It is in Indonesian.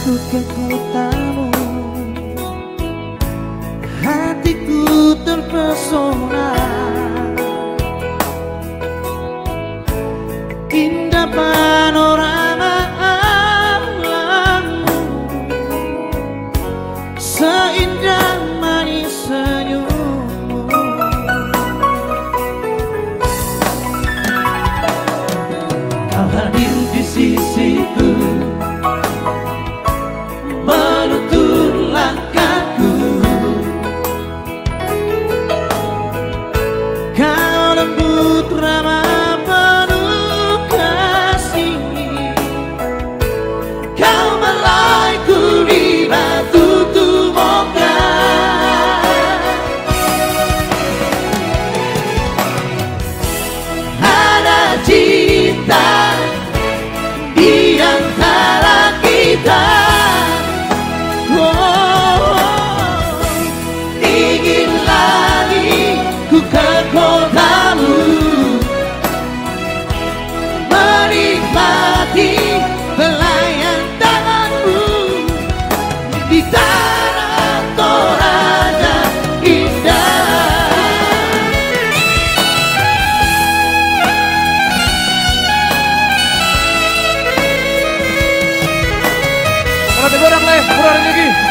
jatuh ke kotamu, hatiku terpesona. Indah panorama alammu, seindah manis senyummu. Kau hadir di sisiku, menutur langkahku. Kau lembut ramah penuh kasih, kau melaiku di batu tumoka. Ada cinta di antara kita. Ingin lagi ku ke kotamu, menikmati belayan tanganmu di tanah Toraja indah. Kalau tiba orang leh, kurang lagi.